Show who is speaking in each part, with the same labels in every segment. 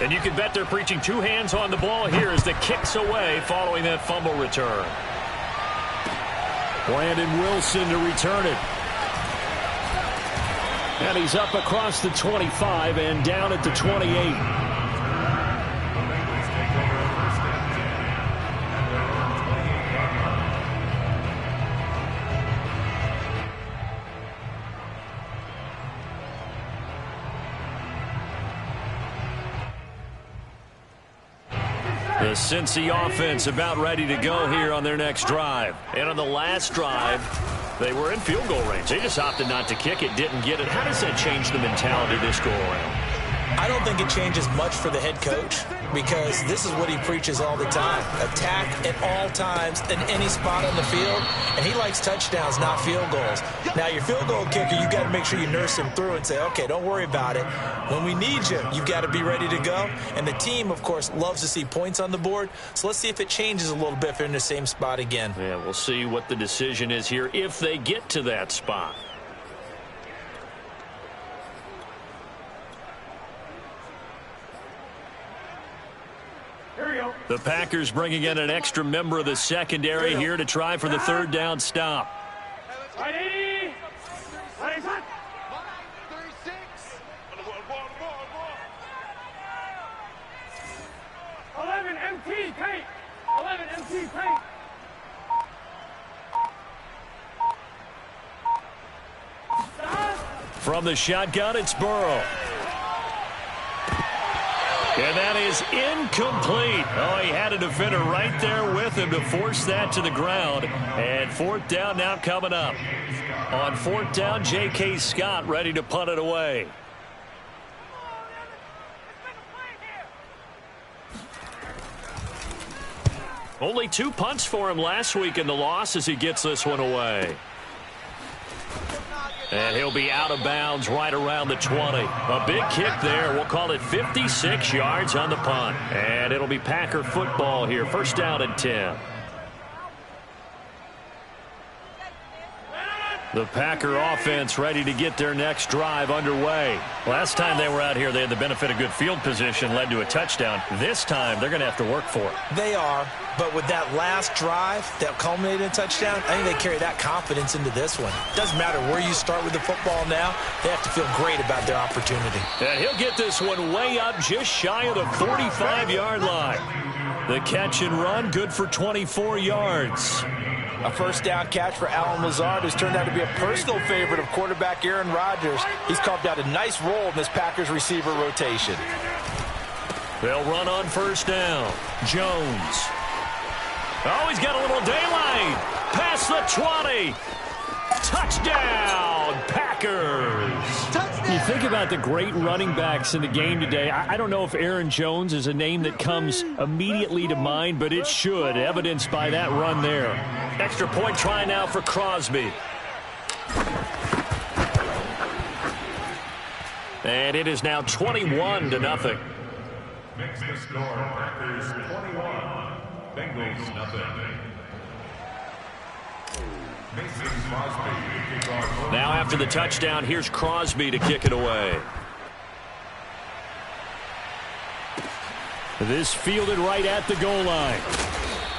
Speaker 1: And you can bet they're preaching two hands on the ball here as the kick's away following that fumble return. Brandon Wilson to return it. And he's up across the 25 and down at the 28. The Cincy offense about ready to go here on their next drive. And on the last drive, they were in field goal range. They just opted not to kick it, didn't get it. How does that change the mentality this go around?
Speaker 2: I don't think it changes much for the head coach because this is what he preaches all the time. Attack at all times in any spot on the field, and he likes touchdowns, not field goals. Now, your field goal kicker, you've got to make sure you nurse him through and say, okay, don't worry about it. When we need you, you've got to be ready to go. And the team, of course, loves to see points on the board. So let's see if it changes a little bit if they're in the same spot again.
Speaker 1: Yeah, we'll see what the decision is here if they get to that spot. The Packers bringing in an extra member of the secondary here to try for the third down stop.
Speaker 3: Ready? Ready, set. 11 MT tape. 11 MT tape.
Speaker 1: From the shotgun, it's Burrow. And that is incomplete. Oh, he had a defender right there with him to force that to the ground. And fourth down now coming up. On fourth down, J.K. Scott ready to punt it away. Only 2 punts for him last week in the loss as he gets this one away. And he'll be out of bounds right around the 20. A big kick there. We'll call it 56 yards on the punt. And it'll be Packer football here. First down and 10. The Packer offense ready to get their next drive underway. Last time they were out here, they had the benefit of good field position, led to a touchdown. This time, they're going to have to work for it.
Speaker 2: They are, but with that last drive that culminated in a touchdown, I think they carry that confidence into this one. Doesn't matter where you start with the football now, they have to feel great about their opportunity.
Speaker 1: And he'll get this one way up just shy of the 45-yard line. The catch and run, good for 24 yards.
Speaker 2: A first down catch for Allen Lazard, who's turned out to be a personal favorite of quarterback Aaron Rodgers. He's carved out a nice role in this Packers receiver rotation.
Speaker 1: They'll run on first down. Jones. Oh, he's got a little daylight. Past the 20. Touchdown, Packers. You think about the great running backs in the game today. I don't know if Aaron Jones is a name that comes immediately to mind, but it should, evidenced by that run there. Extra point try now for Crosby. And it is now 21-0.
Speaker 4: Makes the score Packers 21, Bengals nothing.
Speaker 1: Now after the touchdown, here's Crosby to kick it away. This fielded right at the goal line.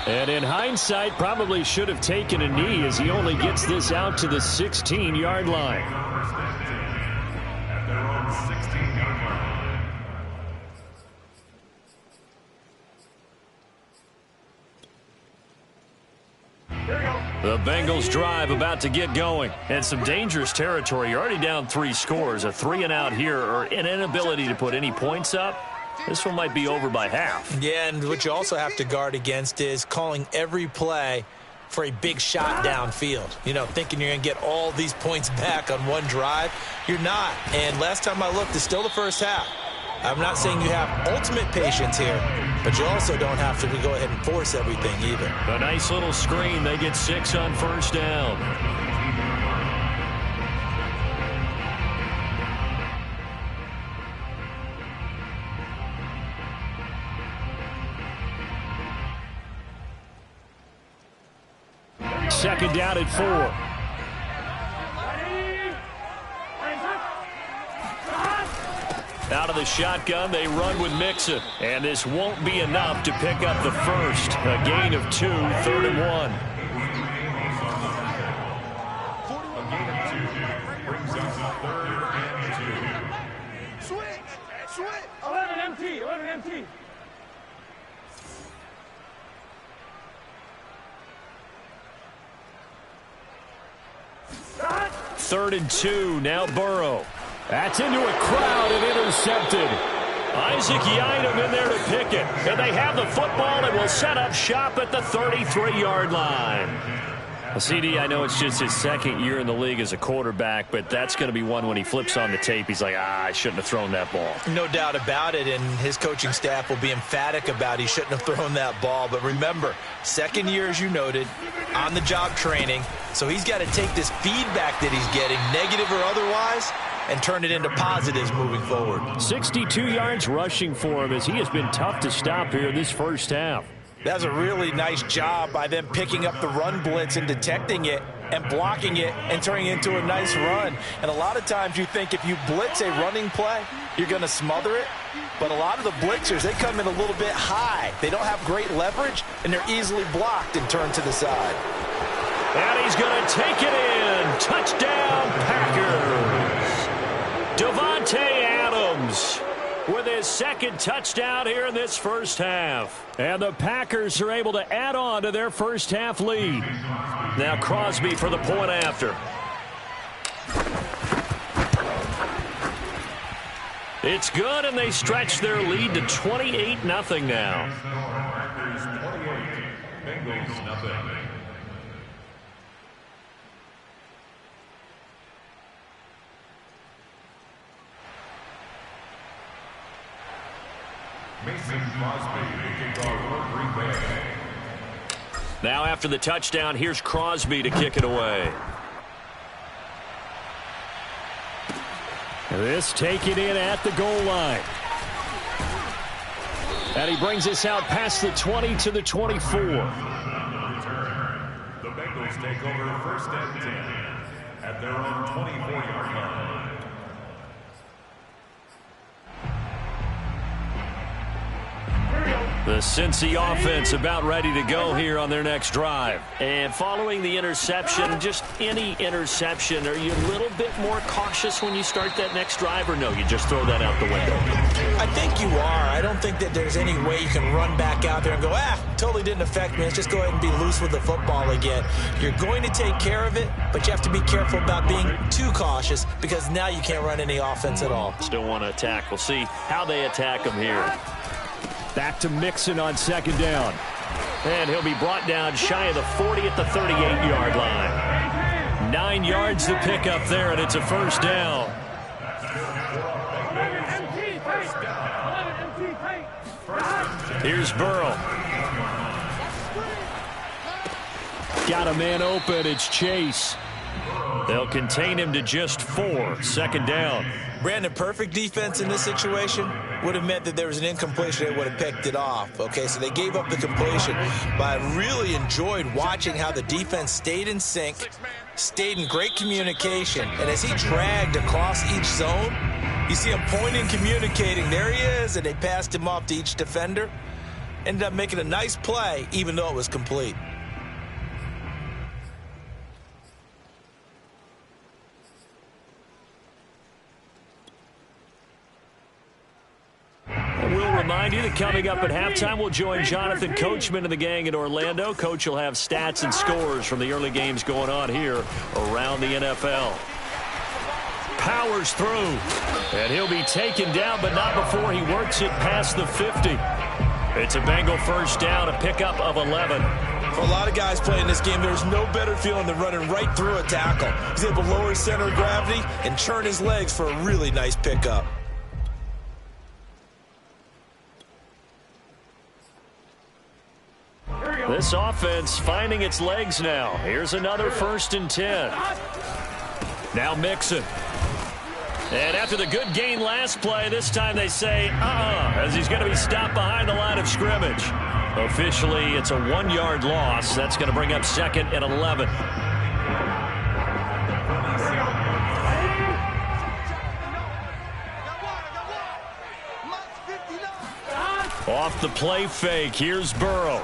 Speaker 1: And in hindsight, probably should have taken a knee as he only gets this out to the 16-yard line.
Speaker 4: At their own 16-yard line.
Speaker 1: The Bengals drive about to get going. And some dangerous territory. You're already down 3 scores. A 3-and-out here or an inability to put any points up. This one might be over by half.
Speaker 2: Yeah, and what you also have to guard against is calling every play for a big shot downfield. You know, thinking you're going to get all these points back on one drive. You're not. And last time I looked, it's still the first half. I'm not saying you have ultimate patience here, but you also don't have to go ahead and force everything either.
Speaker 1: A nice little screen. They get 6 on first down. Second down at 4. Out of the shotgun, they run with Mixon. And this won't be enough to pick up the first. A gain of 2, 3rd and 1.
Speaker 4: A gain of 2 brings us 3rd and 2.
Speaker 3: Switch. 11 MT. 11 MT.
Speaker 1: Third and 2. Now Burrow. That's into a crowd and intercepted. Isaac Yiadom in there to pick it. And they have the football and will set up shop at the 33-yard line. Well, CD, I know it's just his second year in the league as a quarterback, but that's going to be one when he flips on the tape. He's like, I shouldn't have thrown that ball.
Speaker 2: No doubt about it, and his coaching staff will be emphatic about he shouldn't have thrown that ball. But remember, second year, as you noted, on-the-job training, so he's got to take this feedback that he's getting, negative or otherwise, and turn it into positives moving forward.
Speaker 1: 62 yards rushing for him as he has been tough to stop here in this first half.
Speaker 2: That's a really nice job by them picking up the run blitz and detecting it and blocking it and turning it into a nice run. And a lot of times you think if you blitz a running play, you're going to smother it. But a lot of the blitzers, they come in a little bit high. They don't have great leverage, and they're easily blocked and turned to the side.
Speaker 1: And he's going to take it in. Touchdown, Packers. Davante Adams with his second touchdown here in this first half. And the Packers are able to add on to their first half lead. Now Crosby for the point after. It's good, and they stretch their lead to 28-0 now.
Speaker 4: Packers 28, Bengals nothing. Mason Crosby, the kickoff for Green Bay.
Speaker 1: Now after the touchdown, here's Crosby to kick it away. This taken in at the goal line. And he brings us out past the 20 to the 24.
Speaker 4: Return. The Bengals take over first and 10 at their own 24-yard line.
Speaker 1: The Cincy offense about ready to go here on their next drive. And following the interception, just any interception, are you a little bit more cautious when you start that next drive, or no, you just throw that out the window?
Speaker 2: I think you are. I don't think that there's any way you can run back out there and go, totally didn't affect me. Let's just go ahead and be loose with the football again. You're going to take care of it, but you have to be careful about being too cautious because now you can't run any offense at all.
Speaker 1: Still want to attack. We'll see how they attack him here. Back to Mixon on second down. And he'll be brought down shy of the 40 at the 38-yard line. 9 yards to pick up there, and it's a first down. Here's Burrow. Got a man open. It's Chase. They'll contain him to just 4. Second down.
Speaker 2: Brandon, perfect defense in this situation would have meant that there was an incompletion. They would have picked it off. Okay, so they gave up the completion. But I really enjoyed watching how the defense stayed in sync, stayed in great communication. And as he dragged across each zone, you see him pointing, communicating. There he is, and they passed him off to each defender. Ended up making a nice play, even though it was complete.
Speaker 1: We'll remind you that coming up at halftime, we'll join Jonathan Coachman and the gang in Orlando. Coach will have stats and scores from the early games going on here around the NFL. Powers through, and he'll be taken down, but not before he works it past the 50. It's a Bengal first down, a pickup of 11.
Speaker 2: For a lot of guys playing this game, there's no better feeling than running right through a tackle. He's able to lower his center of gravity and churn his legs for a really nice pickup.
Speaker 1: This offense finding its legs now. Here's another 1st and 10. Now Mixon. And after the good gain last play, this time they say, as he's going to be stopped behind the line of scrimmage. Officially, it's a 1-yard loss. That's going to bring up 2nd and 11. Off the play fake, here's Burrow.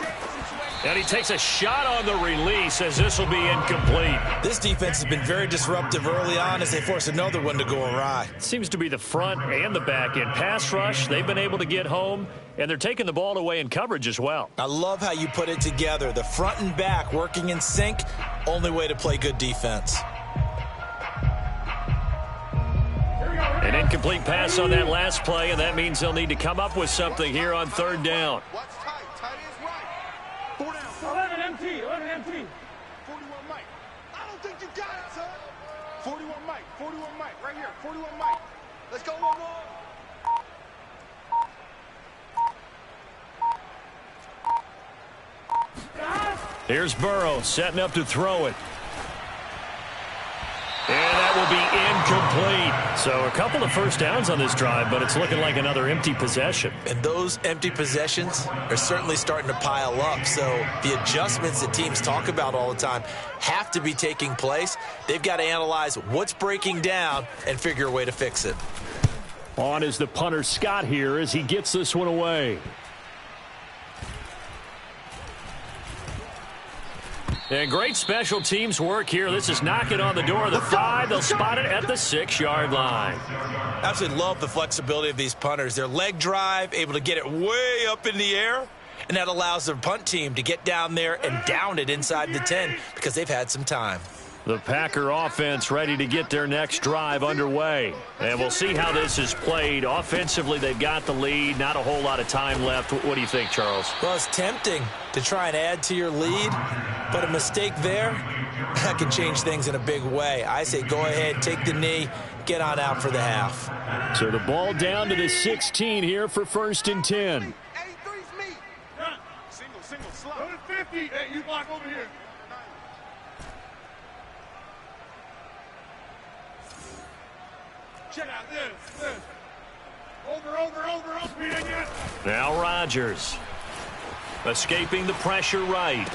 Speaker 1: And he takes a shot on the release as this will be incomplete.
Speaker 2: This defense has been very disruptive early on as they force another one to go awry.
Speaker 1: Seems to be the front and the back end. Pass rush, they've been able to get home, and they're taking the ball away in coverage as well.
Speaker 2: I love how you put it together. The front and back working in sync, only way to play good defense.
Speaker 1: An incomplete pass on that last play, and that means they'll need to come up with something here on third down.
Speaker 3: 11 MT, 11 MT.
Speaker 5: 41 Mike. I don't think you got it, son. 41 Mike, 41 Mike, right here, 41 Mike. Let's go, one more.
Speaker 1: Here's Burrow setting up to throw it. And that will be incomplete. So a couple of first downs on this drive, but it's looking like another empty possession.
Speaker 2: And those empty possessions are certainly starting to pile up. So the adjustments that teams talk about all the time have to be taking place. They've got to analyze what's breaking down and figure a way to fix it.
Speaker 1: On is the punter Scott here as he gets this one away. And great special teams work here. This is knocking on the door of the 5. They'll spot it at the 6-yard line.
Speaker 2: Absolutely love the flexibility of these punters. Their leg drive, able to get it way up in the air, and that allows their punt team to get down there and down it inside the 10 because they've had some time.
Speaker 1: The Packer offense ready to get their next drive underway. And we'll see how this is played. Offensively, they've got the lead. Not a whole lot of time left. What do you think, Charles?
Speaker 2: Well, it's tempting to try and add to your lead, but a mistake there, that can change things in a big way. I say go ahead, take the knee, get on out for the half.
Speaker 1: So the ball down to the 16 here for 1st and 10.
Speaker 5: 83's me. Single, slot.
Speaker 3: Go to 50. Hey, you block over here. Check out this. Over. Speed again.
Speaker 1: Now Rodgers. Escaping the pressure right.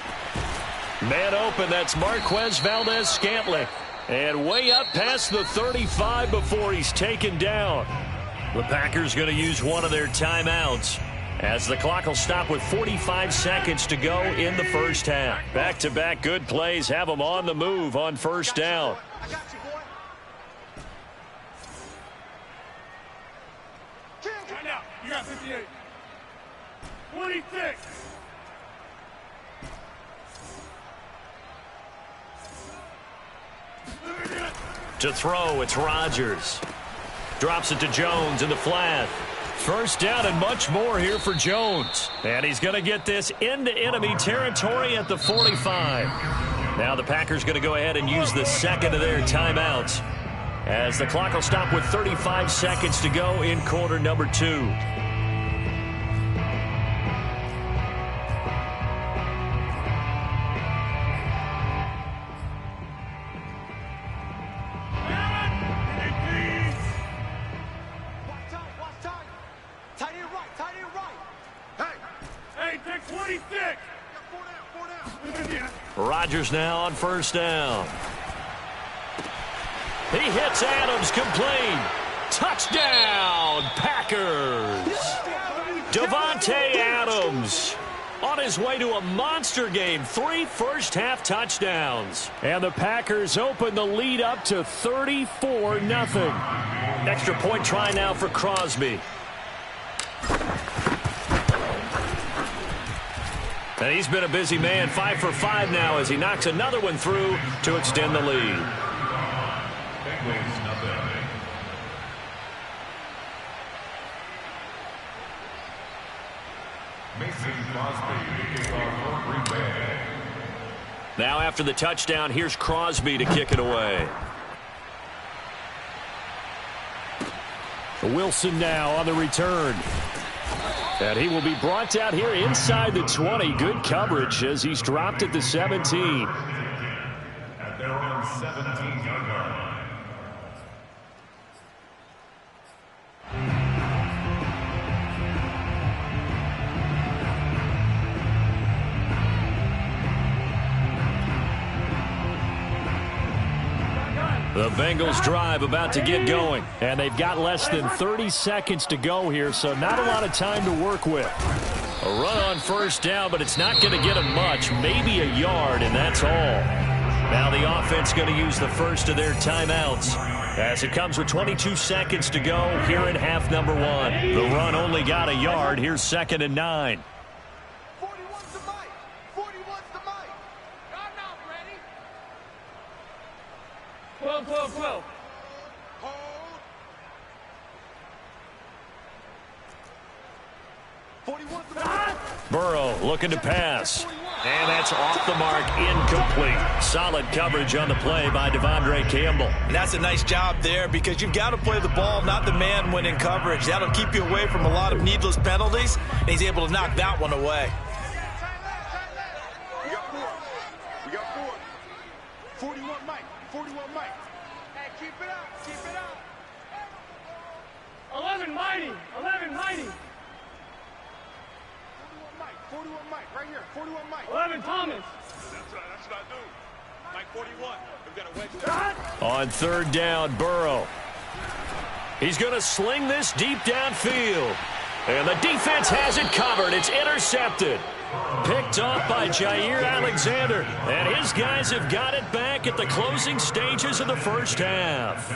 Speaker 1: Man open, that's Marquez Valdez-Scantling. And way up past the 35 before he's taken down. The Packers going to use one of their timeouts as the clock will stop with 45 seconds to go in the first half. Back-to-back good plays have them on the move on first down.
Speaker 5: I got you, boy.
Speaker 3: Right now, you got 58. 26.
Speaker 1: To throw, it's Rodgers. Drops it to Jones in the flat. First down and much more here for Jones. And he's going to get this into enemy territory at the 45. Now the Packers going to go ahead and use the second of their timeouts as the clock will stop with 35 seconds to go in quarter number 2. Rodgers now on first down. He hits Adams, complete. Touchdown, Packers. Davante Adams on his way to a monster game. 3 first-half touchdowns. And the Packers open the lead up to 34-0. Extra point try now for Crosby. And he's been a busy man, 5 for 5 now as he knocks another one through to extend the lead. Now after the touchdown, here's Crosby to kick it away. Wilson now on the return. And he will be brought down here inside the 20. Good coverage as he's dropped at the 17.
Speaker 4: At their own 17-yard line.
Speaker 1: The The Bengals drive about to get going, and they've got less than 30 seconds to go here, so not a lot of time to work with. A run on first down, but it's not going to get them much, maybe a yard, and that's all. Now the offense going to use the first of their timeouts as it comes with 22 seconds to go here in half number one. The run only got a yard. Here's 2nd and 9.
Speaker 5: 41's the mic. 41's the mic.
Speaker 3: God now, ready? 12, 12, 12.
Speaker 5: Hold.
Speaker 1: Burrow looking to pass. And that's off the mark, incomplete. Solid coverage on the play by Devondre Campbell.
Speaker 2: And that's a nice job there because you've got to play the ball, not the man when in coverage. That'll keep you away from a lot of needless penalties, and he's able to knock that one away.
Speaker 5: We got four. We got four. 41 Mike. 41 Mike. Hey, keep it up. Keep it up.
Speaker 3: 11 mighty. 11 mighty.
Speaker 5: 41 Mike. 41 Mike. Right here. 41 Mike.
Speaker 3: 11 Thomas.
Speaker 5: That's what I do. Mike 41. We've got a wedge down.
Speaker 1: On 3rd down, Burrow. He's going to sling this deep downfield. And the defense has it covered. It's intercepted. Picked off by Jair Alexander. And his guys have got it back at the closing stages of the first half.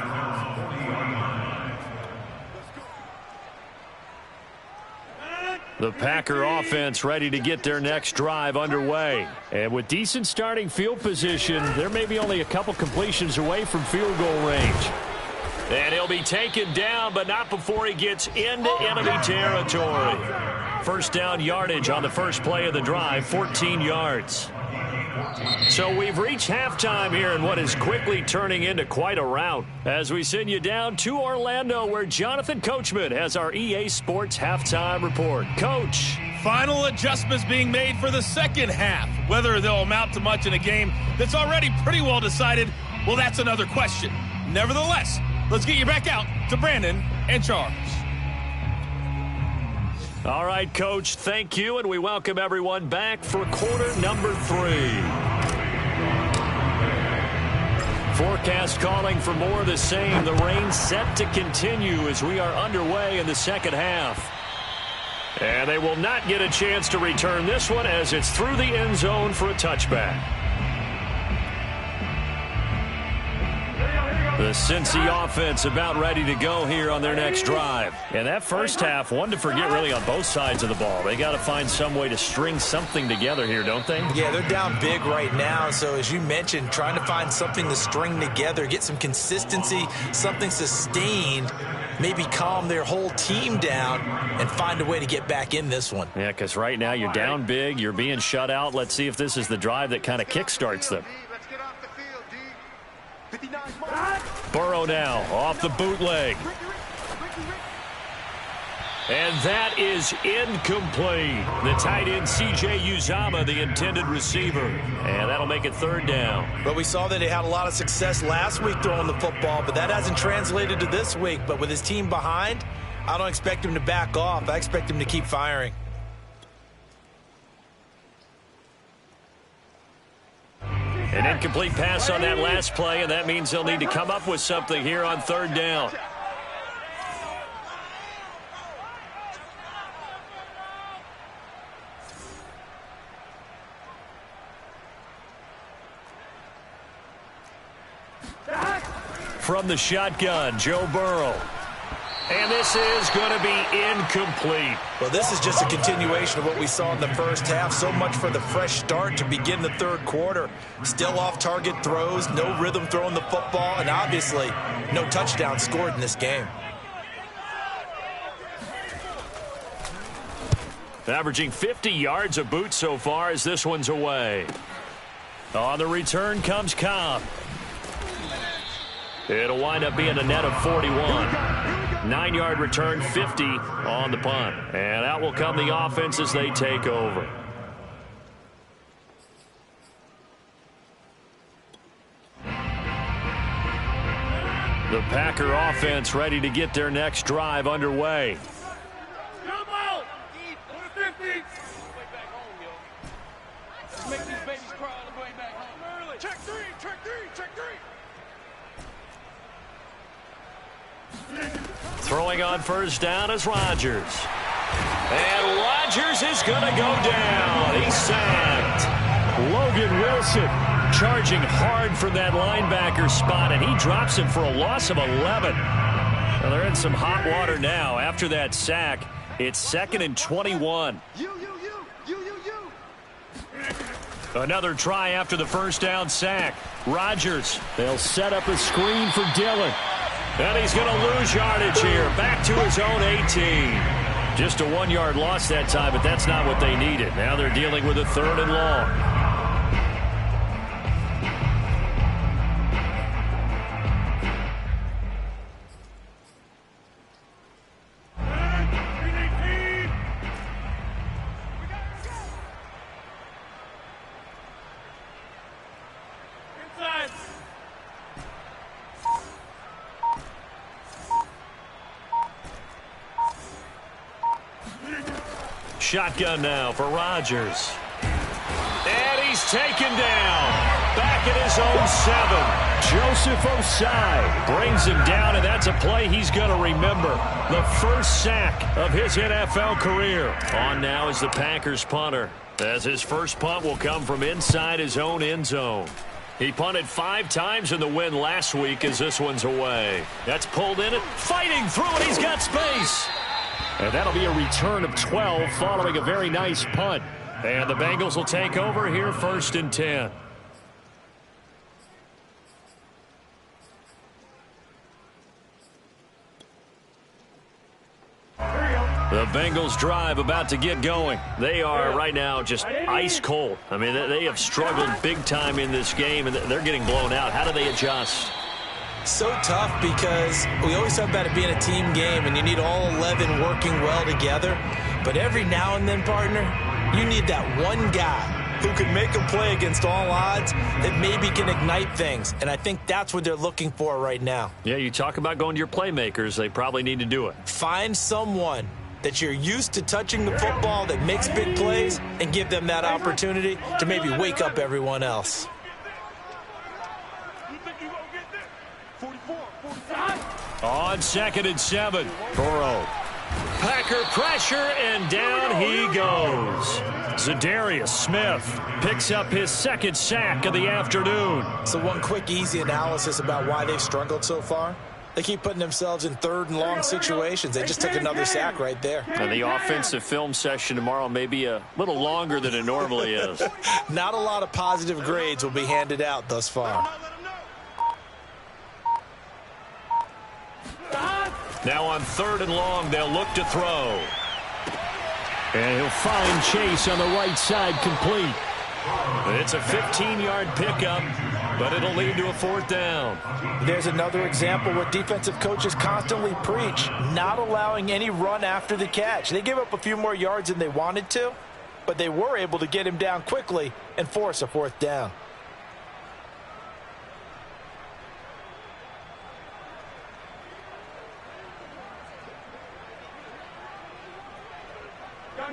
Speaker 1: The Packer offense ready to get their next drive underway. And with decent starting field position, they're maybe only a couple completions away from field goal range. And he'll be taken down, but not before he gets into enemy territory. First down yardage on the first play of the drive, 14 yards. So we've reached halftime here in what is quickly turning into quite a rout as we send you down to Orlando where Jonathan Coachman has our EA Sports halftime report. Coach.
Speaker 6: Final adjustments being made for the second half. Whether they'll amount to much in a game that's already pretty well decided, well, that's another question. Nevertheless, let's get you back out to Brandon and Charles.
Speaker 1: All right, Coach, thank you, and we welcome everyone back for quarter number 3. Forecast calling for more of the same. The rain set to continue as we are underway in the second half. And they will not get a chance to return this one as it's through the end zone for a touchback. The Cincy offense about ready to go here on their next drive. And that first half, one to forget really on both sides of the ball. They got to find some way to string something together here, don't they?
Speaker 2: Yeah, they're down big right now. So as you mentioned, trying to find something to string together, get some consistency, something sustained, maybe calm their whole team down and find a way to get back in this one.
Speaker 1: Yeah, because right now you're down big, you're being shut out. Let's see if this is the drive that kind of kickstarts them.
Speaker 5: Let's get off the field, D. 59
Speaker 1: Burrow now off the bootleg. And that is incomplete. The tight end C.J. Uzama, the intended receiver. And that'll make it 3rd down.
Speaker 2: But we saw that he had a lot of success last week throwing the football, but that hasn't translated to this week. But with his team behind, I don't expect him to back off. I expect him to keep firing.
Speaker 1: An incomplete pass on that last play, and that means they'll need to come up with something here on 3rd down. From the shotgun, Joe Burrow. And this is going to be incomplete.
Speaker 2: Well, this is just a continuation of what we saw in the first half. So much for the fresh start to begin the 3rd quarter. Still off-target throws, no rhythm throwing the football, and obviously no touchdown scored in this game.
Speaker 1: Averaging 50 yards a boot so far as this one's away. On the return comes Cobb. It'll wind up being a net of 41. 9-yard return, 50 on the punt. And out will come the offense as they take over. The Packer offense ready to get their next drive underway.
Speaker 3: Jump out. 50. Let's make these babies cry all the way back home early.
Speaker 5: Check 3, check 3, check 3.
Speaker 1: Throwing on first down is Rodgers. And Rodgers is going to go down. He's sacked. Logan Wilson charging hard from that linebacker spot, and he drops him for a loss of 11. Well, they're in some hot water now. After that sack, it's 2nd and 21.
Speaker 5: You.
Speaker 1: Another try after the first down sack. Rodgers, they'll set up a screen for Dillon. And he's going to lose yardage here. Back to his own 18. Just a 1-yard loss that time, but that's not what they needed. Now they're dealing with a 3rd and long. Shotgun now for Rodgers. And he's taken down. Back at his own 7. Joseph Osai brings him down, and that's a play he's going to remember. The first sack of his NFL career. On now is the Packers punter, as his first punt will come from inside his own end zone. He punted 5 times in the win last week as this one's away. That's pulled in it, fighting through it. He's got space. And that'll be a return of 12 following a very nice punt. And the Bengals will take over here 1st and 10. The Bengals drive about to get going. They are right now just ice cold. I mean, they have struggled big time in this game, and they're getting blown out. How do they adjust?
Speaker 2: So tough because we always talk about it being a team game and you need all 11 working well together. But every now and then, partner, you need that one guy who can make a play against all odds that maybe can ignite things. And I think that's what they're looking for right now.
Speaker 1: Yeah, you talk about going to your playmakers. They probably need to do it.
Speaker 2: Find someone that you're used to touching the football that makes big plays and give them that opportunity to maybe wake up everyone else.
Speaker 1: On 2nd and 7, Burrow. Packer pressure, and down he goes. Zadarius Smith picks up his 2nd sack of the afternoon.
Speaker 2: So one quick, easy analysis about why they've struggled so far. They keep putting themselves in 3rd and long situations. They just took another sack right there.
Speaker 1: And the offensive film session tomorrow may be a little longer than it normally is.
Speaker 2: Not a lot of positive grades will be handed out thus far.
Speaker 1: Now on 3rd and long, they'll look to throw. And he'll find Chase on the right side, complete. It's a 15-yard pickup, but it'll lead to a 4th down.
Speaker 2: There's another example what defensive coaches constantly preach, not allowing any run after the catch. They gave up a few more yards than they wanted to, but they were able to get him down quickly and force a 4th down.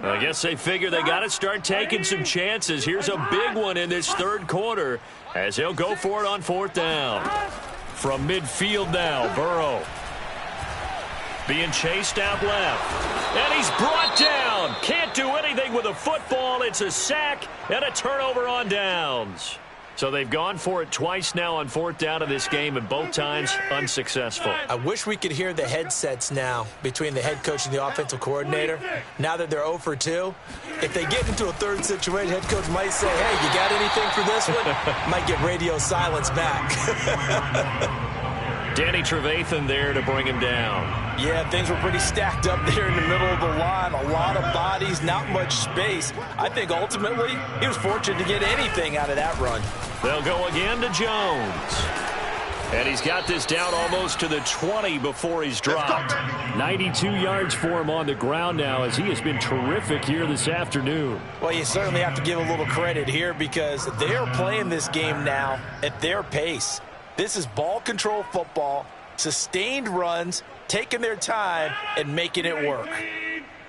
Speaker 1: I guess they figure they got to start taking some chances. Here's a big one in this 3rd quarter as they'll go for it on 4th down. From midfield now, Burrow being chased out left. And he's brought down. Can't do anything with a football. It's a sack and a turnover on downs. So they've gone for it twice now on 4th down in this game, and both times unsuccessful.
Speaker 2: I wish we could hear the headsets now between the head coach and the offensive coordinator. Now that they're 0 for 2, if they get into a 3rd situation, head coach might say, hey, you got anything for this one? Might get radio silence back.
Speaker 1: Danny Trevathan there to bring him down.
Speaker 2: Yeah, things were pretty stacked up there in the middle of the line. A lot of bodies, not much space. I think ultimately he was fortunate to get anything out of that run.
Speaker 1: They'll go again to Jones. And he's got this down almost to the 20 before he's dropped. 92 yards for him on the ground now as he has been terrific here this afternoon.
Speaker 2: Well, you certainly have to give a little credit here because they are playing this game now at their pace. This is ball control football, sustained runs, taking their time and making it work.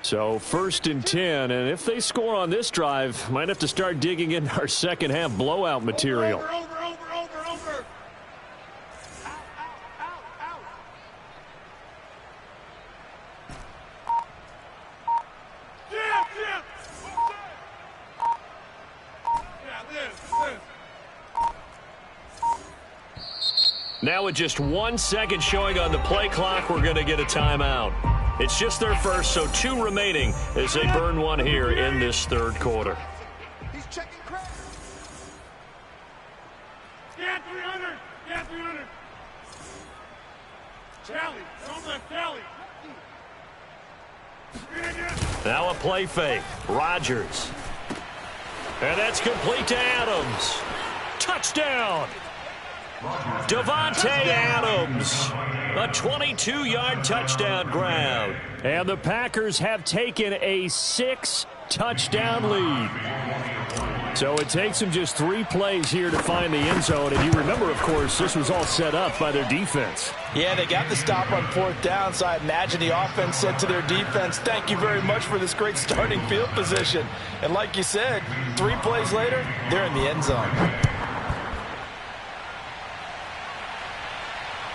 Speaker 1: So 1st and 10, and if they score on this drive, might have to start digging in our second half blowout material.
Speaker 5: Over.
Speaker 1: Now with just 1 second showing on the play clock, we're going to get a timeout. It's just their first, so 2 remaining as they burn one here in this third quarter.
Speaker 5: He's checking credit.
Speaker 3: Yeah, 300. Yeah, 300. Tally. Don't let Tally.
Speaker 1: Now a play fake. Rodgers. And that's complete to Adams. Touchdown. Devontae Adams. A 22-yard touchdown grab. And the Packers have taken a 6-touchdown lead. So it takes them just 3 plays here to find the end zone. And you remember, of course, this was all set up by their defense.
Speaker 2: Yeah, they got the stop on 4th down, so I imagine the offense said to their defense, thank you very much for this great starting field position. And like you said, 3 plays later, they're in the end zone.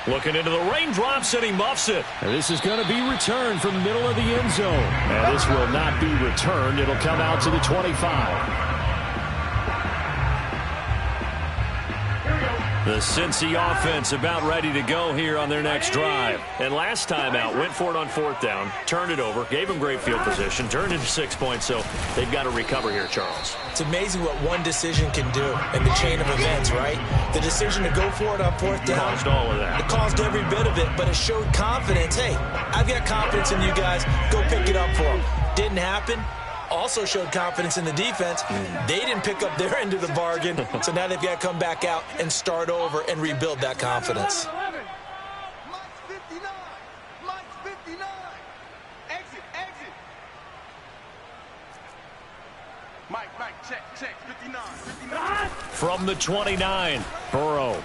Speaker 1: Looking into the raindrops, and he muffs it. And this is going to be returned from the middle of the end zone. And this will not be returned. It'll come out to the 25. The Cincy offense about ready to go here on their next drive. And last time out, went for it on 4th down, turned it over, gave them great field position, turned into 6 points, so they've got to recover here, Charles.
Speaker 2: It's amazing what one decision can do in the chain of events, right? The decision to go for it on 4th down.
Speaker 1: Caused all of that.
Speaker 2: It caused every bit of it, but it showed confidence. Hey, I've got confidence in you guys. Go pick it up for them. Didn't happen. Also showed confidence in the defense. They didn't pick up their end of the bargain, so now they've got to come back out and start over and rebuild that confidence.
Speaker 5: Mike's 59. Mike's 59. Exit, exit. Mike, check, 59, 59.
Speaker 1: From the 29, Burrow.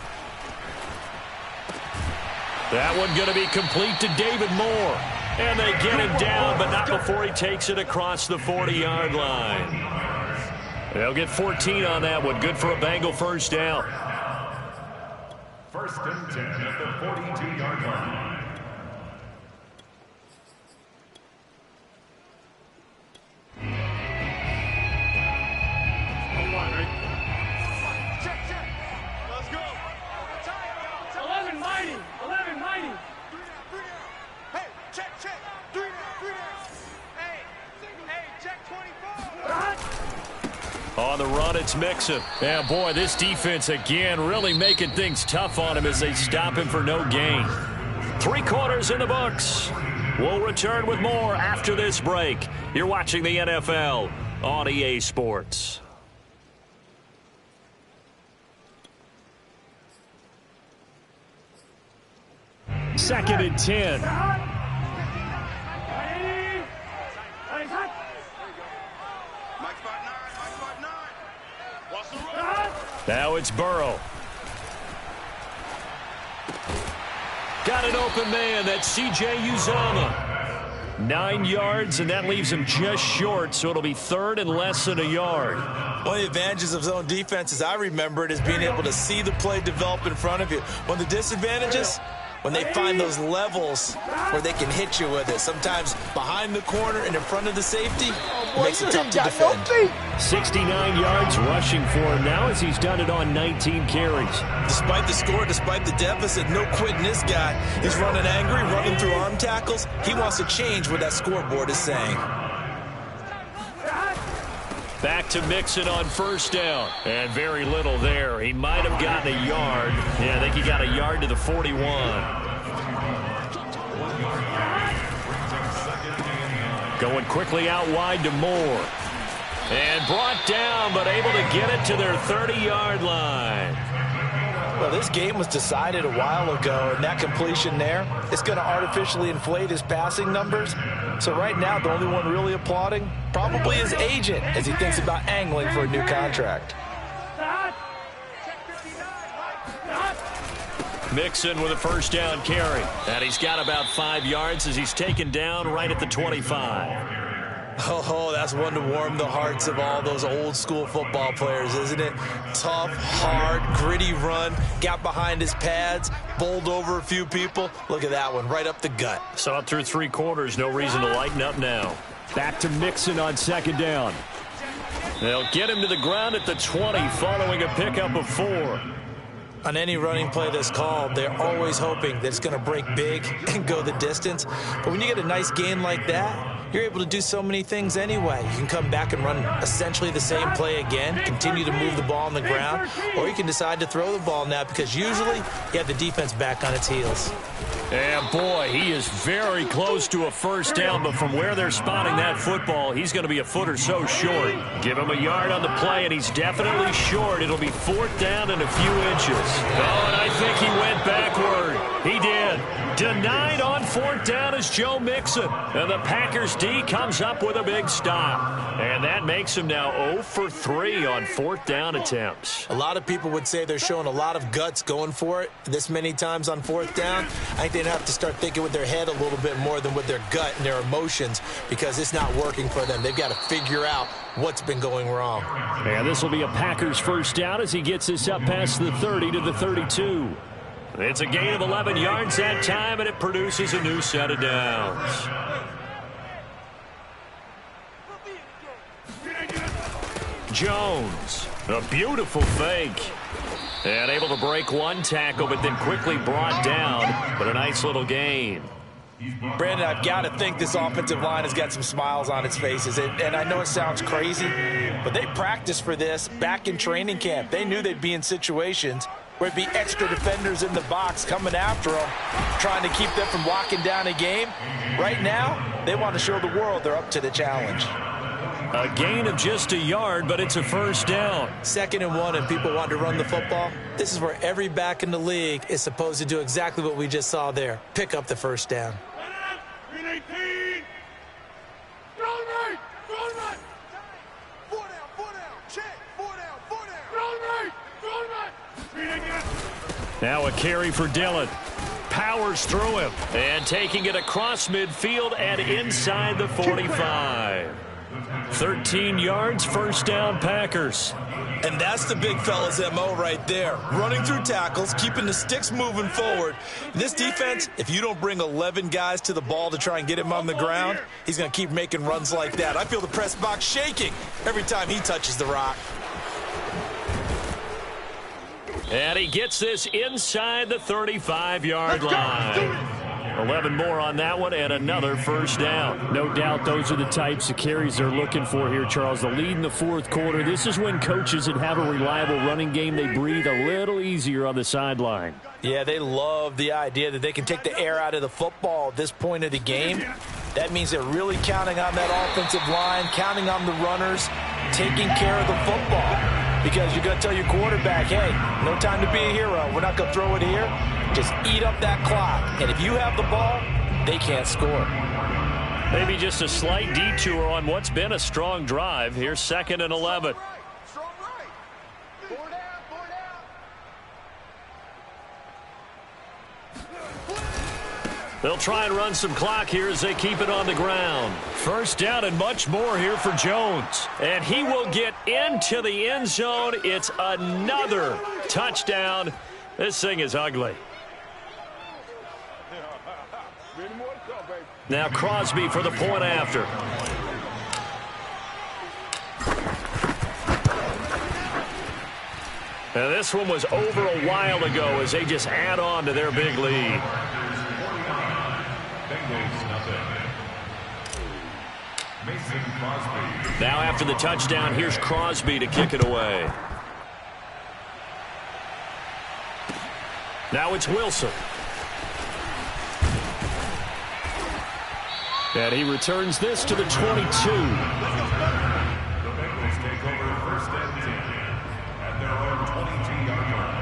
Speaker 1: That one going to be complete to David Moore. And they get him down, but not before he takes it across the 40-yard line. They'll get 14 on that one. Good for a Bengal first down.
Speaker 4: 1st and 10 at the 42-yard line.
Speaker 5: Check. Let's go.
Speaker 3: 11 mighty. 11 mighty.
Speaker 5: 3 down. Hey, check. 3 down. Hey, check 24.
Speaker 1: On the run, it's Mixon. Yeah, boy, this defense again really making things tough on him as they stop him for no gain. 3 quarters in the books. We'll return with more after this break. You're watching the NFL on EA Sports. Second and 10.
Speaker 5: Mike's 5'9. Watch the run.
Speaker 1: Now it's Burrow. Got an open man. That's C.J. Uzomah. 9 yards, and that leaves him just short, so it'll be 3rd and less than a yard.
Speaker 2: One of the advantages of zone defense, as I remember it, is being able to see the play develop in front of you. One of the disadvantages, when they find those levels where they can hit you with it. Sometimes behind the corner and in front of the safety, it makes it tough to defend.
Speaker 1: 69 yards rushing for him now as he's done it on 19 carries.
Speaker 2: Despite the score, despite the deficit, no quitting this guy. He's running angry, running through arm tackles. He wants to change what that scoreboard is saying.
Speaker 1: Back to Mixon on 1st down. And very little there. He might have gotten a yard. Yeah, I think he got a yard to the 41. Going quickly out wide to Moore. And brought down, but able to get it to their 30-yard line.
Speaker 2: Well, this game was decided a while ago, and that completion there is going to artificially inflate his passing numbers. So right now, the only one really applauding probably his agent as he thinks about angling for a new contract.
Speaker 1: Mixon with a 1st down carry. And he's got about 5 yards as he's taken down right at the 25.
Speaker 2: Oh, that's one to warm the hearts of all those old school football players, isn't it? Tough, hard, gritty run, got behind his pads, bowled over a few people. Look at that one, right up the gut.
Speaker 1: Saw it through 3 quarters, no reason to lighten up now. Back to Mixon on 2nd down. They'll get him to the ground at the 20 following a pickup of 4.
Speaker 2: On any running play that's called, they're always hoping that it's going to break big and go the distance. But when you get a nice gain like that, you're able to do so many things anyway. You can come back and run essentially the same play again, continue to move the ball on the ground, or you can decide to throw the ball now because usually you have the defense back on its heels.
Speaker 1: And boy, he is very close to a first down, but from where they're spotting that football, he's going to be a foot or so short. Give him a yard on the play, and he's definitely short. It'll be 4th down and a few inches. Oh, and I think he went backward. He did. Denied on 4th down is Joe Mixon. And the Packers D comes up with a big stop. And that makes him now 0 for 3 on 4th down attempts.
Speaker 2: A lot of people would say they're showing a lot of guts going for it this many times on 4th down. I think they'd have to start thinking with their head a little bit more than with their gut and their emotions because it's not working for them. They've got to figure out what's been going wrong.
Speaker 1: And this will be a Packers first down as he gets this up past the 30 to the 32. It's a gain of 11 yards that time, and it produces a new set of downs. Jones, a beautiful fake. And able to break one tackle, but then quickly brought down. But a nice little gain.
Speaker 2: Brandon, I've got to think this offensive line has got some smiles on its faces. And I know it sounds crazy, but they practiced for this back in training camp. They knew they'd be in situations where it'd be extra defenders in the box coming after them, trying to keep them from locking down a game. Right now, they want to show the world they're up to the challenge.
Speaker 1: A gain of just a yard, but it's a first down.
Speaker 2: 2nd and 1, and people want to run the football. This is where every back in the league is supposed to do exactly what we just saw there. Pick up the first down.
Speaker 3: 319. Go right. Go right.
Speaker 5: 4 down, 4 down. Check. 4 down, 4 down.
Speaker 3: Go right. Go right. 319.
Speaker 1: Now a carry for Dillon. Powers through him. And taking it across midfield and inside the 45. 13 yards, first down, Packers.
Speaker 2: And that's the big fella's MO right there. Running through tackles, keeping the sticks moving forward. This defense, if you don't bring 11 guys to the ball to try and get him on the ground, he's going to keep making runs like that. I feel the press box shaking every time he touches the rock.
Speaker 1: And he gets this inside the 35-yard line. 11 more on that one and another first down. No doubt those are the types of carries they're looking for here, Charles. The lead in the 4th quarter. This is when coaches that have a reliable running game, they breathe a little easier on the sideline.
Speaker 2: Yeah, they love the idea that they can take the air out of the football at this point of the game. That means they're really counting on that offensive line, counting on the runners, taking care of the football. Because you're going to tell your quarterback, hey, no time to be a hero. We're not going to throw it here. Just eat up that clock. And if you have the ball, they can't score.
Speaker 1: Maybe just a slight detour on what's been a strong drive. Here's 2nd and 11.
Speaker 5: Strong right. 4 down, 4 down.
Speaker 1: They'll try and run some clock here as they keep it on the ground. First down and much more here for Jones. And he will get into the end zone. It's another touchdown. This thing is ugly. Now Crosby for the point after. Now this one was over a while ago as they just add on to their big lead. Now after the touchdown, here's Crosby to kick it away. Now it's Wilson. And he returns this to the 22.
Speaker 4: The Bengals take over 1st and 10 at their own 22-yard line.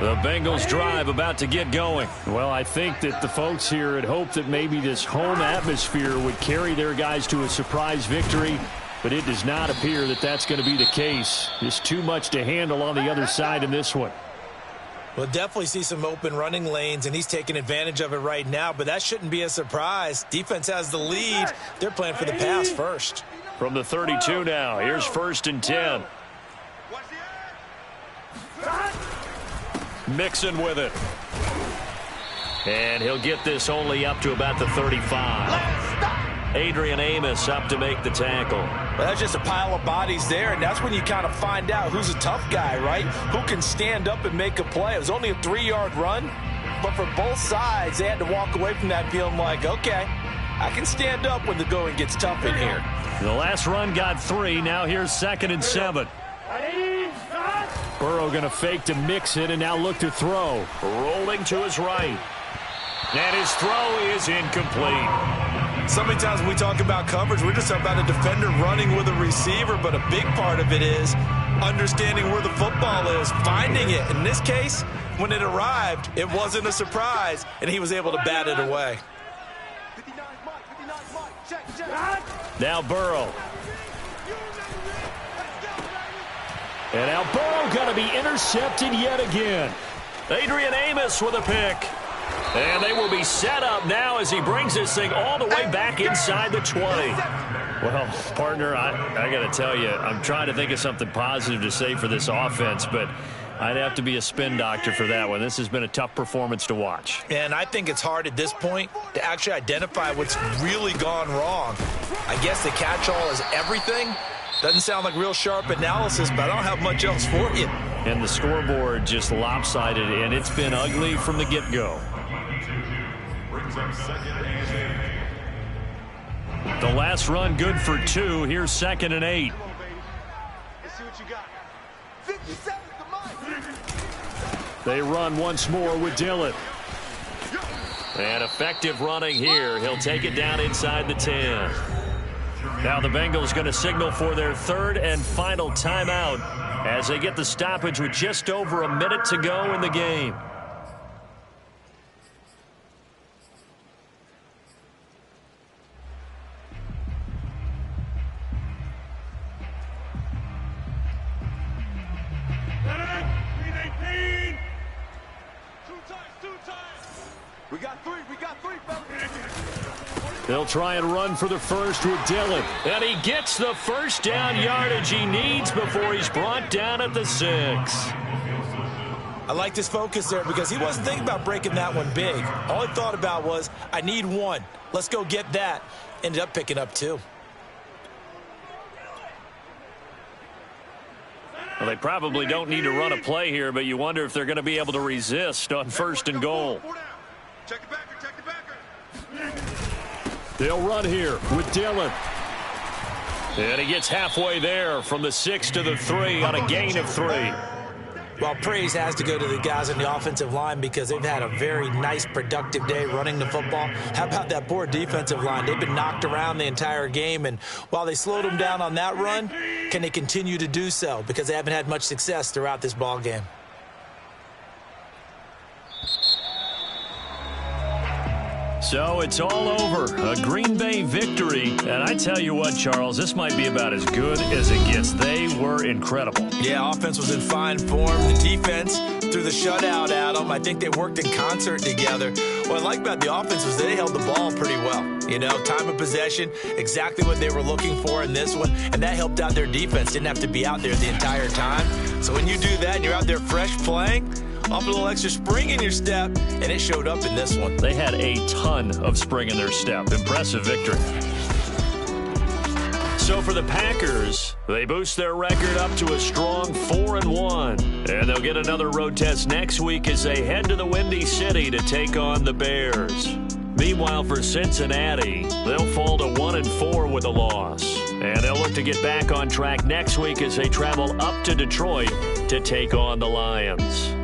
Speaker 1: The Bengals drive about to get going. Well, I think that the folks here had hoped that maybe this home atmosphere would carry their guys to a surprise victory, but it does not appear that that's going to be the case. There's too much to handle on the other side in this one.
Speaker 2: We'll definitely see some open running lanes, and he's taking advantage of it right now, but that shouldn't be a surprise. Defense has the lead. They're playing for the pass first.
Speaker 1: From the 32 now, here's 1st and 10. Mixon with it. And he'll get this only up to about the 35. Adrian Amos up to make the tackle.
Speaker 2: Well, that's just a pile of bodies there, and that's when you kind of find out who's a tough guy, right? Who can stand up and make a play. It was only a 3-yard run, but for both sides, they had to walk away from that feeling like, okay, I can stand up when the going gets tough in here.
Speaker 1: The last run got 3. Now here's 2nd and 7. Burrow going to fake to mix it and now look to throw. Rolling to his right. And his throw is incomplete.
Speaker 2: So many times when we talk about coverage, we're just talking about a defender running with a receiver, but a big part of it is understanding where the football is, finding it. In this case, when it arrived, it wasn't a surprise, and he was able to bat it away.
Speaker 1: Now Burrow. And now Burrow going to be intercepted yet again. Adrian Amos with a pick. And they will be set up now as he brings this thing all the way back inside the 20. Well, partner, I got to tell you, I'm trying to think of something positive to say for this offense, but I'd have to be a spin doctor for that one. This has been a tough performance to watch.
Speaker 2: And I think it's hard at this point to actually identify what's really gone wrong. I guess the catch-all is everything. Doesn't sound like real sharp analysis, but I don't have much else for you.
Speaker 1: And the scoreboard just lopsided, and it's been ugly from the get-go. The last run good for 2. Here's 2nd and 8.
Speaker 5: Let's see what you got. 57 to mine.
Speaker 1: They run once more with Dillon. And effective running here. He'll take it down inside the 10. Now the Bengals going to signal for their 3rd and final timeout as they get the stoppage with just over a minute to go in the game. They'll try and run for the first with Dillon. And he gets the first down yardage he needs before he's brought down at the 6.
Speaker 2: I like his focus there because he wasn't thinking about breaking that one big. All he thought about was, I need 1. Let's go get that. Ended up picking up 2.
Speaker 1: Well, they probably don't need to run a play here, but you wonder if they're going to be able to resist on 1st and goal.
Speaker 5: Check the backer, check the backer.
Speaker 1: They'll run here with Dillon. And he gets halfway there from the 6 to the 3 on a gain of 3.
Speaker 2: Well, praise has to go to the guys on the offensive line because they've had a very nice, productive day running the football. How about that poor defensive line? They've been knocked around the entire game, and while they slowed them down on that run, can they continue to do so? Because they haven't had much success throughout this ball game.
Speaker 1: So it's all over. A Green Bay victory. And I tell you what, Charles, this might be about as good as it gets. They were incredible.
Speaker 2: Yeah, offense was in fine form. The defense threw the shutout at them. I think they worked in concert together. What I like about the offense was they held the ball pretty well. You know, time of possession, exactly what they were looking for in this one. And that helped out their defense. Didn't have to be out there the entire time. So when you do that and you're out there fresh playing, off a little extra spring in your step, and it showed up in this one.
Speaker 1: They had a ton of spring in their step. Impressive victory. So for the Packers, they boost their record up to a strong 4-1. And they'll get another road test next week as they head to the Windy City to take on the Bears. Meanwhile, for Cincinnati, they'll fall to 1-4 with a loss. And they'll look to get back on track next week as they travel up to Detroit to take on the Lions.